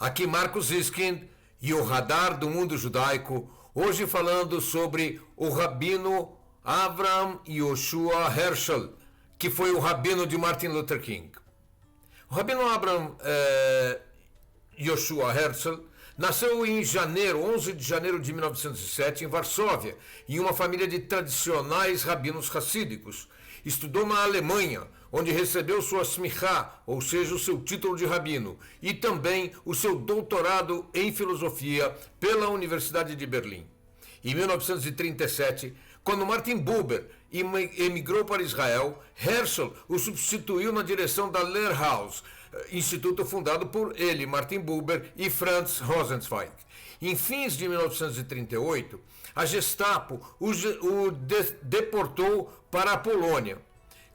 Aqui Marcos Ziskin e o Radar do Mundo Judaico, hoje falando sobre o Rabino Avraham Yoshua Heschel, que foi o rabino de Martin Luther King. O Rabino Avraham Yoshua Heschel nasceu em 11 de janeiro de 1907, em Varsóvia, em uma família de tradicionais rabinos racídicos. Estudou na Alemanha, onde recebeu sua smichá, ou seja, o seu título de rabino, e também o seu doutorado em filosofia pela Universidade de Berlim. Em 1937, quando Martin Buber emigrou para Israel, Heschel o substituiu na direção da Lehrhaus, instituto fundado por ele, Martin Buber e Franz Rosenzweig. Em fins de 1938, a Gestapo o deportou para a Polônia.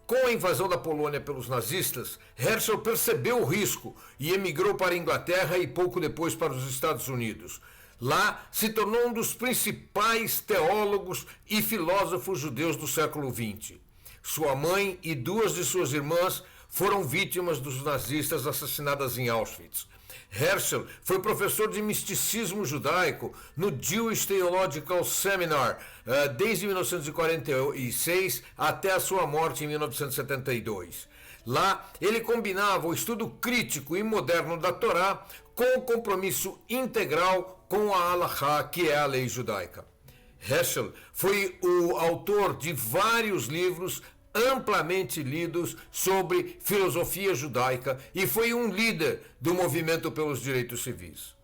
Com a invasão da Polônia pelos nazistas, Heschel percebeu o risco e emigrou para a Inglaterra e pouco depois para os Estados Unidos. Lá se tornou um dos principais teólogos e filósofos judeus do século XX. Sua mãe e duas de suas irmãs foram vítimas dos nazistas assassinadas em Auschwitz. Heschel foi professor de misticismo judaico no Jewish Theological Seminar desde 1946 até a sua morte em 1972. Lá, ele combinava o estudo crítico e moderno da Torá com o compromisso integral com a Halachá, que é a lei judaica. Heschel foi o autor de vários livros amplamente lidos sobre filosofia judaica e foi um líder do movimento pelos direitos civis.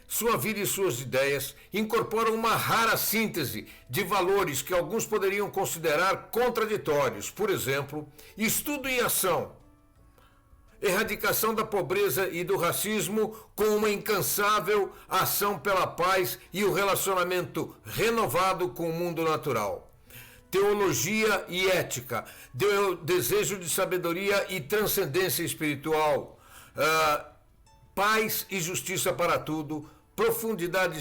Sua vida e suas ideias incorporam uma rara síntese de valores que alguns poderiam considerar contraditórios, por exemplo, estudo e ação, erradicação da pobreza e do racismo com uma incansável ação pela paz e o relacionamento renovado com o mundo natural. Teologia e ética, desejo de sabedoria e transcendência espiritual, paz e justiça para tudo, profundidade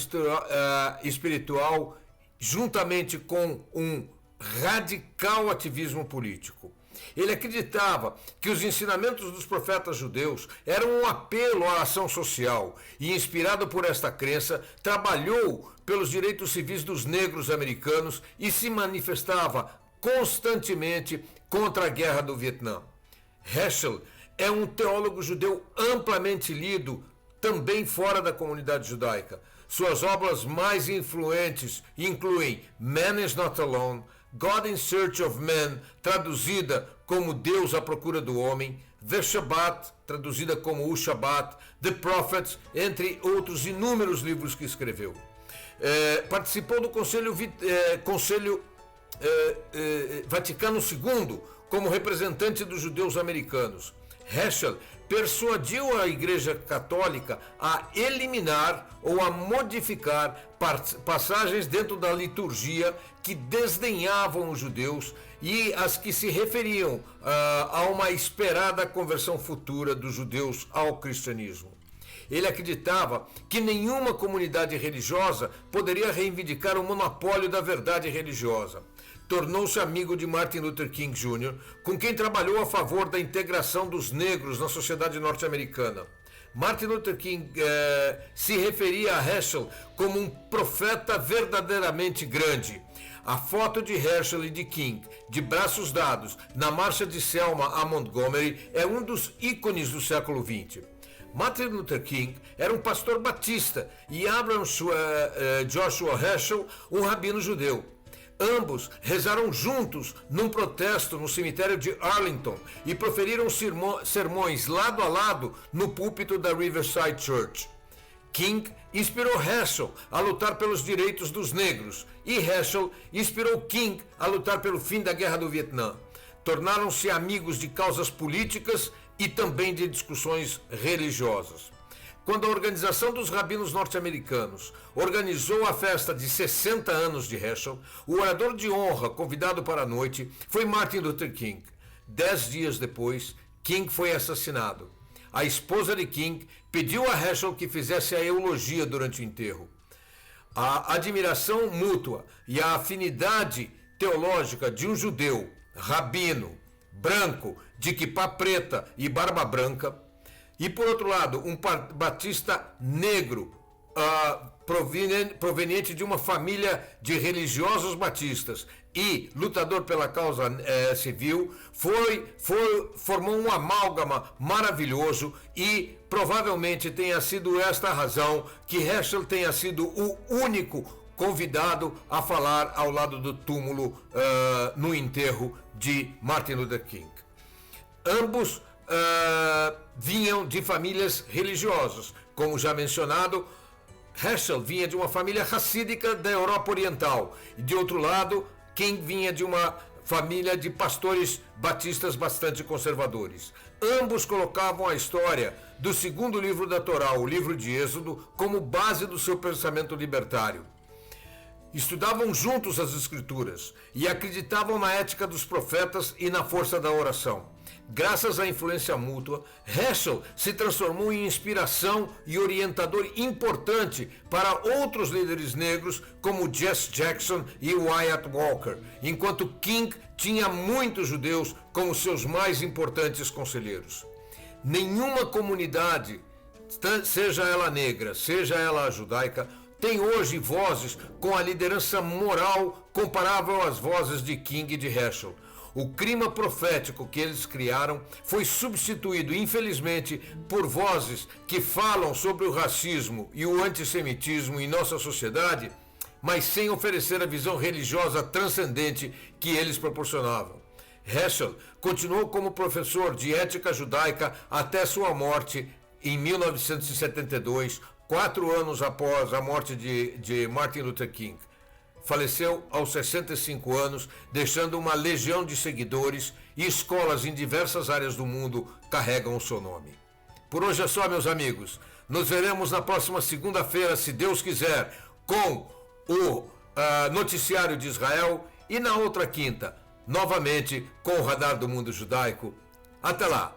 espiritual, juntamente com um radical ativismo político. Ele acreditava que os ensinamentos dos profetas judeus eram um apelo à ação social e, inspirado por esta crença, trabalhou pelos direitos civis dos negros americanos e se manifestava constantemente contra a guerra do Vietnã. Heschel é um teólogo judeu amplamente lido também fora da comunidade judaica. Suas obras mais influentes incluem Man is Not Alone, God in Search of Man, traduzida como Deus à procura do homem, The Shabbat, traduzida como O Shabbat, The Prophets, entre outros inúmeros livros que escreveu. Participou do Conselho Vaticano II como representante dos judeus americanos. Heschel persuadiu a Igreja Católica a eliminar ou a modificar passagens dentro da liturgia que desdenhavam os judeus e as que se referiam a uma esperada conversão futura dos judeus ao cristianismo. Ele acreditava que nenhuma comunidade religiosa poderia reivindicar o monopólio da verdade religiosa. Tornou-se amigo de Martin Luther King Jr., com quem trabalhou a favor da integração dos negros na sociedade norte-americana. Martin Luther King se referia a Heschel como um profeta verdadeiramente grande. A foto de Heschel e de King, de braços dados, na marcha de Selma a Montgomery, é um dos ícones do século XX. Martin Luther King era um pastor batista e Abraham Joshua Heschel, um rabino judeu. Ambos rezaram juntos num protesto no cemitério de Arlington e proferiram sermões lado a lado no púlpito da Riverside Church. King inspirou Heschel a lutar pelos direitos dos negros e Heschel inspirou King a lutar pelo fim da Guerra do Vietnã. Tornaram-se amigos de causas políticas e também de discussões religiosas. Quando a Organização dos Rabinos Norte-Americanos organizou a festa de 60 anos de Heschel, o orador de honra convidado para a noite foi Martin Luther King. 10 dias depois, King foi assassinado. A esposa de King pediu a Heschel que fizesse a eulogia durante o enterro. A admiração mútua e a afinidade teológica de um judeu, rabino, branco, de quipá preta e barba branca, E por outro lado, um batista negro, proveniente de uma família de religiosos batistas e lutador pela causa civil, formou um amálgama maravilhoso e provavelmente tenha sido esta a razão que Heschel tenha sido o único convidado a falar ao lado do túmulo no enterro de Martin Luther King. Ambos vinham de famílias religiosas, como já mencionado. Heschel vinha de uma família racídica da Europa Oriental e, de outro lado, King vinha de uma família de pastores batistas bastante conservadores. Ambos colocavam a história do segundo livro da Torá, o livro de Êxodo, como base do seu pensamento libertário. Estudavam juntos as Escrituras e acreditavam na ética dos profetas e na força da oração. Graças à influência mútua, Heschel se transformou em inspiração e orientador importante para outros líderes negros como Jesse Jackson e Wyatt Walker, enquanto King tinha muitos judeus como seus mais importantes conselheiros. Nenhuma comunidade, seja ela negra, seja ela judaica, tem hoje vozes com a liderança moral comparável às vozes de King e de Heschel. O clima profético que eles criaram foi substituído, infelizmente, por vozes que falam sobre o racismo e o antissemitismo em nossa sociedade, mas sem oferecer a visão religiosa transcendente que eles proporcionavam. Heschel continuou como professor de ética judaica até sua morte em 1972, 4 anos após a morte de Martin Luther King. Faleceu aos 65 anos, deixando uma legião de seguidores e escolas em diversas áreas do mundo carregam o seu nome. Por hoje é só, meus amigos. Nos veremos na próxima segunda-feira, se Deus quiser, com o Noticiário de Israel e na outra quinta, novamente com o Radar do Mundo Judaico. Até lá!